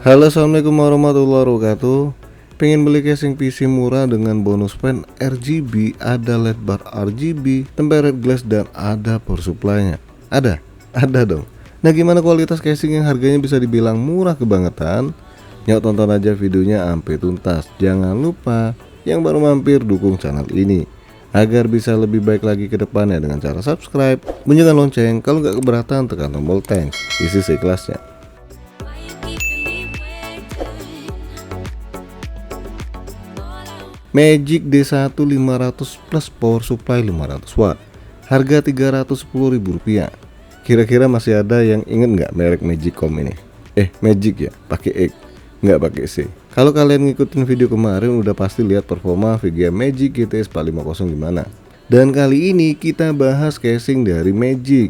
Halo, assalamualaikum warahmatullahi wabarakatuh. Pengen beli casing PC murah dengan bonus fan RGB, ada LED bar RGB, tempered glass, dan ada power supply-nya. Ada? Ada dong. Nah, gimana kualitas casing yang harganya bisa dibilang murah kebangetan? Yuk tonton aja videonya sampai tuntas. Jangan lupa yang baru mampir dukung channel ini agar bisa lebih baik lagi ke depannya dengan cara subscribe, bunyikan lonceng, kalau nggak keberatan tekan tombol thanks, isi seikhlasnya. Magic D1 500 plus power supply 500 watt, harga Rp310.000. Kira-kira masih ada yang inget nggak merek Magicom ini? Magic ya, pakai X, nggak pakai C. Kalau kalian ngikutin video kemarin udah pasti lihat performa VGA Magic GTS 450 gimana. Dan kali ini kita bahas casing dari Magic.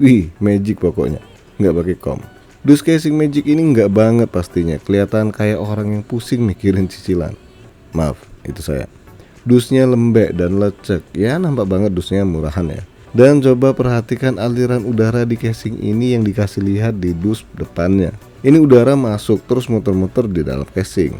Wih, Magic pokoknya, nggak pakai com. Dus casing Magic ini nggak banget pastinya, kelihatan kayak orang yang pusing mikirin cicilan. Maaf, itu saya. Dusnya lembek dan lecek, ya nampak banget dusnya murahan ya. Dan coba perhatikan aliran udara di casing ini yang dikasih lihat di dus depannya. Ini udara masuk terus muter-muter di dalam casing.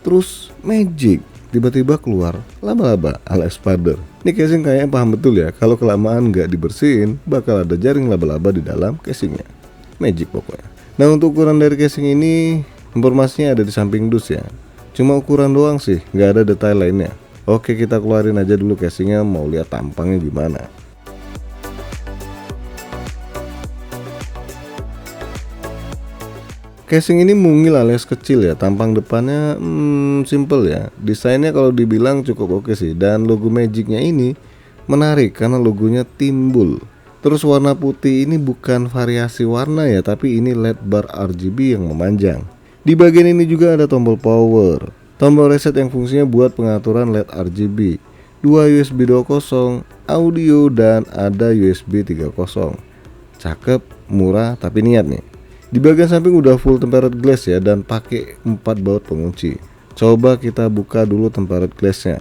Terus Magic tiba-tiba keluar laba-laba ala spider. Ini casing kayaknya paham betul ya, kalau kelamaan nggak dibersihin bakal ada jaring laba-laba di dalam casingnya. Magic pokoknya. Nah, untuk ukuran dari casing ini informasinya ada di samping dus ya. Cuma ukuran doang sih, nggak ada detail lainnya. Oke, kita keluarin aja dulu casingnya, mau lihat tampangnya gimana. Casing ini mungil alias kecil ya, tampang depannya simple ya. Desainnya kalau dibilang cukup oke sih, dan logo Magicnya ini menarik karena logonya timbul. Terus warna putih ini bukan variasi warna ya, tapi ini LED bar RGB yang memanjang. Di bagian ini juga ada tombol power, tombol reset yang fungsinya buat pengaturan LED RGB, 2 USB 2.0, audio, dan ada USB 3.0. Cakep, murah, tapi niat nih. Di bagian samping udah full tempered glass ya, dan pakai 4 baut pengunci. Coba kita buka dulu tempered glassnya.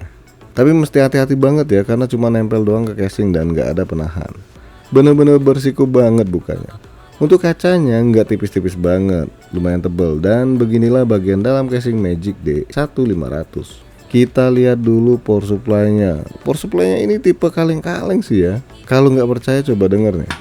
Tapi mesti hati-hati banget ya, karena cuma nempel doang ke casing dan nggak ada penahan. Bener-bener bersiko banget bukanya. Untuk kacanya nggak tipis-tipis banget, lumayan tebal, dan beginilah bagian dalam casing Magic D1500. Kita lihat dulu power supply-nya. Power supply-nya ini tipe kaleng-kaleng sih ya. Kalau nggak percaya coba denger nih.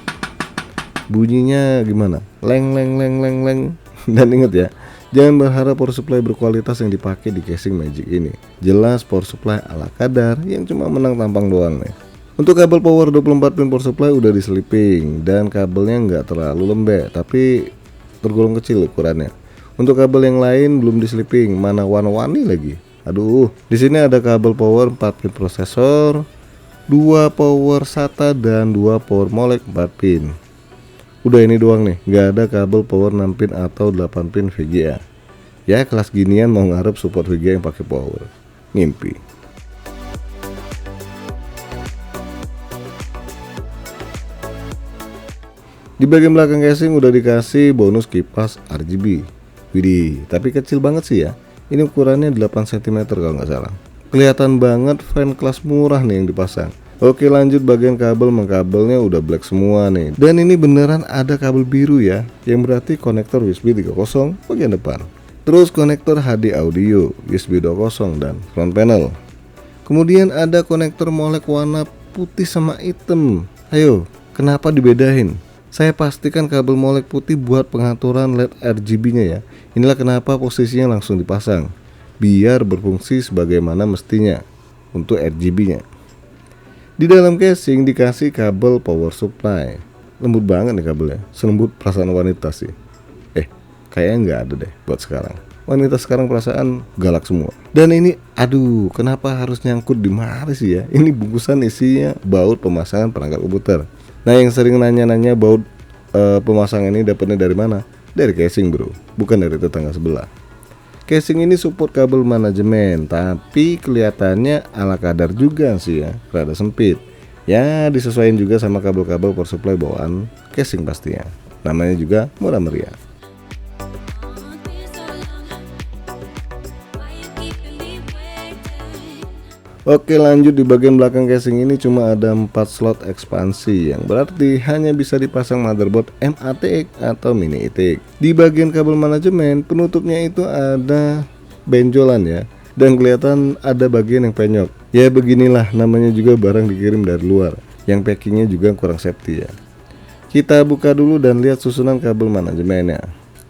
Bunyinya gimana? Leng leng leng leng leng. Dan inget ya, jangan berharap power supply berkualitas yang dipakai di casing Magic ini. Jelas power supply ala kadar yang cuma menang tampang doang nih. Untuk kabel power 24 pin power supply udah diseliping, dan kabelnya nggak terlalu lembek tapi tergolong kecil ukurannya. Untuk kabel yang lain belum diseliping, mana warna-warni lagi. Aduh, di sini ada kabel power 4 pin prosesor, 2 power SATA, dan 2 power molek 4 pin. Udah ini doang nih, nggak ada kabel power 6 pin atau 8 pin VGA. Ya kelas ginian mau ngarep support VGA yang pakai power, ngimpi. Di bagian belakang casing udah dikasih bonus kipas RGB. Widih, tapi kecil banget sih ya. Ini ukurannya 8 cm kalau nggak salah. Kelihatan banget fan kelas murah nih yang dipasang. Oke, lanjut bagian kabel, mengkabelnya udah black semua nih. Dan ini beneran ada kabel biru ya, yang berarti konektor USB 3.0 bagian depan. Terus konektor HD audio, USB 2.0, dan front panel. Kemudian ada konektor molek warna putih sama hitam. Ayo, kenapa dibedain? Saya pastikan kabel molek putih buat pengaturan LED RGB-nya ya. Inilah kenapa posisinya langsung dipasang, biar berfungsi sebagaimana mestinya untuk RGB-nya. Di dalam casing dikasih kabel power supply. Lembut banget nih kabelnya, selembut perasaan wanita sih. Kayaknya nggak ada deh buat sekarang. Wanita sekarang perasaan galak semua. Dan ini, aduh, kenapa harus nyangkut di mari sih ya? Ini bungkusan isinya baut pemasangan perangkat komputer. Nah, yang sering nanya-nanya baut pemasangan ini dapatnya dari mana? Dari casing bro, bukan dari tetangga sebelah. Casing ini support kabel manajemen, tapi kelihatannya ala kadar juga sih ya, rada sempit. Ya disesuaikan juga sama kabel-kabel power supply bawaan casing pastinya. Namanya juga murah meriah. Oke, lanjut di bagian belakang casing ini cuma ada 4 slot ekspansi, yang berarti hanya bisa dipasang motherboard MATX atau mini ITX. Di bagian kabel manajemen, penutupnya itu ada benjolan ya, dan kelihatan ada bagian yang penyok. Ya beginilah namanya juga barang dikirim dari luar, yang packingnya juga kurang safety ya. Kita buka dulu dan lihat susunan kabel manajemennya.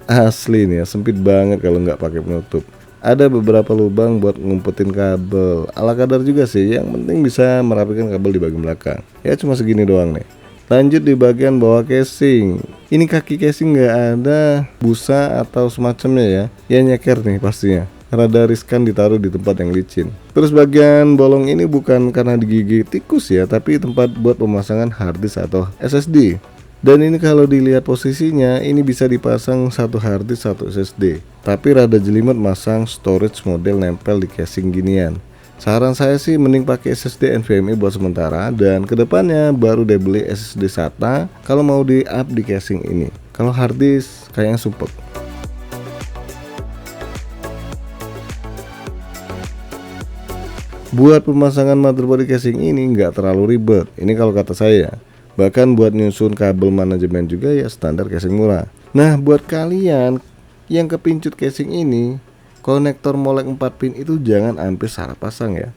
Asli nih ya, sempit banget kalau nggak pakai penutup. Ada beberapa lubang buat ngumpetin kabel, ala kadar juga sih, yang penting bisa merapikan kabel di bagian belakang. Ya cuma segini doang nih. Lanjut di bagian bawah casing. Ini kaki casing nggak ada busa atau semacamnya ya. Ya nyeker nih pastinya. Rada riskan ditaruh di tempat yang licin. Terus bagian bolong ini bukan karena digigit tikus ya, tapi tempat buat pemasangan harddisk atau SSD. Dan ini kalau dilihat posisinya, ini bisa dipasang satu harddisk satu SSD. Tapi rada jelimet masang storage model nempel di casing ginian. Saran saya sih mending pakai SSD NVMe buat sementara, dan kedepannya baru deh beli SSD SATA kalau mau di up di casing ini. Kalau harddisk kayaknya sumpek. Buat pemasangan motherboard di casing ini nggak terlalu ribet. Ini kalau kata saya. Bahkan buat nyusun kabel manajemen juga ya standar casing murah. Nah, buat kalian yang kepincut casing ini, konektor molek 4 pin itu jangan sampai salah pasang ya.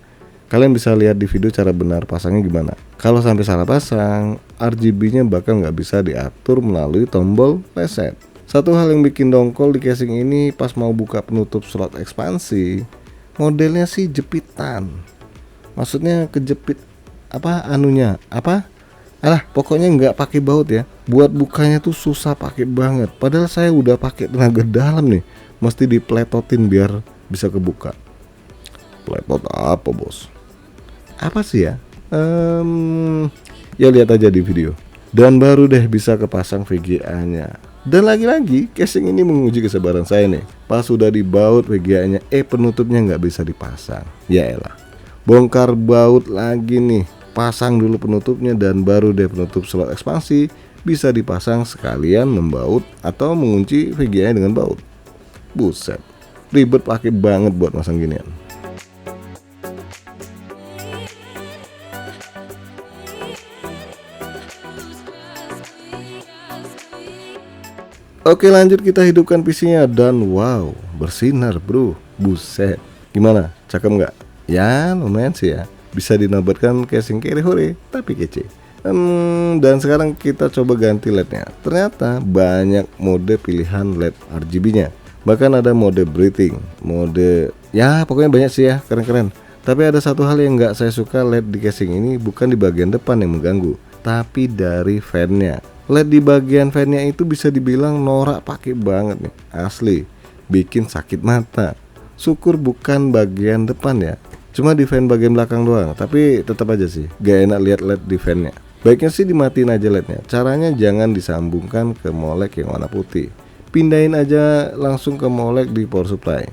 Kalian bisa lihat di video cara benar pasangnya gimana. Kalau sampai salah pasang, RGB-nya bahkan nggak bisa diatur melalui tombol reset. Satu hal yang bikin dongkol di casing ini pas mau buka penutup slot ekspansi, modelnya sih jepitan. Maksudnya kejepit Alah, pokoknya nggak pakai baut ya. Buat bukanya tuh susah pakai banget. Padahal saya udah pakai tenaga dalam nih. Mesti dipletotin biar bisa kebuka. Pletot apa bos? Apa sih ya? Ya lihat aja di video. Dan baru deh bisa kepasang VGA-nya. Dan lagi-lagi casing ini menguji kesabaran saya nih. Pas sudah dibaut VGA-nya, penutupnya nggak bisa dipasang. Ya elah. Bongkar baut lagi nih. Pasang dulu penutupnya dan baru deh penutup slot ekspansi bisa dipasang sekalian membaut atau mengunci VGA dengan baut. Buset, ribet pakai banget buat masang ginian. Oke, lanjut kita hidupkan PC-nya dan wow, bersinar bro. Buset, gimana? Cakep nggak? Ya lumayan sih ya. Bisa dinobatkan casing kere hore, tapi kece. Dan sekarang kita coba ganti LED-nya. Ternyata banyak mode pilihan LED RGB-nya. Bahkan ada mode breathing, mode ya pokoknya banyak sih ya, keren-keren. Tapi ada satu hal yang nggak saya suka, LED di casing ini bukan di bagian depan yang mengganggu, tapi dari fan-nya. LED di bagian fan-nya itu bisa dibilang norak pakai banget nih, asli. Bikin sakit mata. Syukur bukan bagian depan ya. Cuma di fan bagian belakang doang, tapi tetap aja sih gak enak lihat LED di fan-nya. Baiknya sih dimatiin aja LED-nya. Caranya jangan disambungkan ke molek yang warna putih. Pindahin aja langsung ke molek di power supply.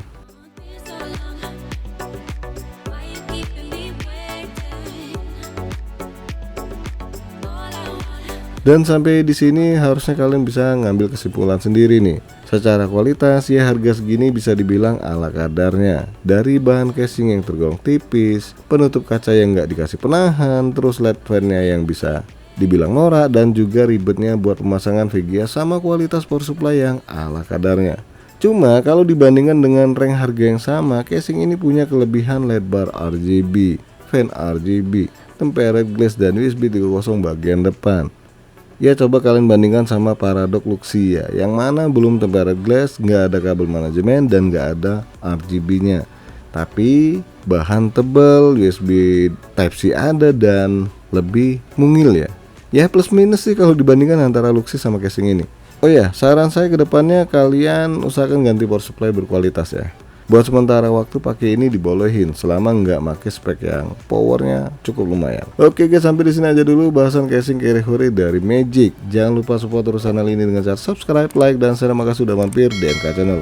Dan sampai di sini harusnya kalian bisa ngambil kesimpulan sendiri nih. Secara kualitas ya harga segini bisa dibilang ala kadarnya. Dari bahan casing yang tergolong tipis, penutup kaca yang nggak dikasih penahan, terus LED fan-nya yang bisa dibilang norak, dan juga ribetnya buat pemasangan VGA sama kualitas power supply yang ala kadarnya. Cuma kalau dibandingkan dengan rank harga yang sama, casing ini punya kelebihan LED bar RGB, fan RGB, tempered glass, dan USB 3.0 bagian depan. Ya coba kalian bandingkan sama Paradox Luxia yang mana belum tempered glass, nggak ada kabel manajemen, dan nggak ada RGB-nya. Tapi bahan tebal, USB Type-C ada, dan lebih mungil ya. Ya plus minus sih kalau dibandingkan antara Luxia sama casing ini. Oh ya, saran saya ke depannya kalian usahakan ganti power supply berkualitas ya. Buat sementara waktu pakai ini dibolehin selama nggak pakai spek yang powernya cukup lumayan. Oke guys, sampai di sini aja dulu bahasan casing kere hore dari Magic. Jangan lupa support terus channel ini dengan cara subscribe, like, dan share. Makasih sudah mampir di MK Channel.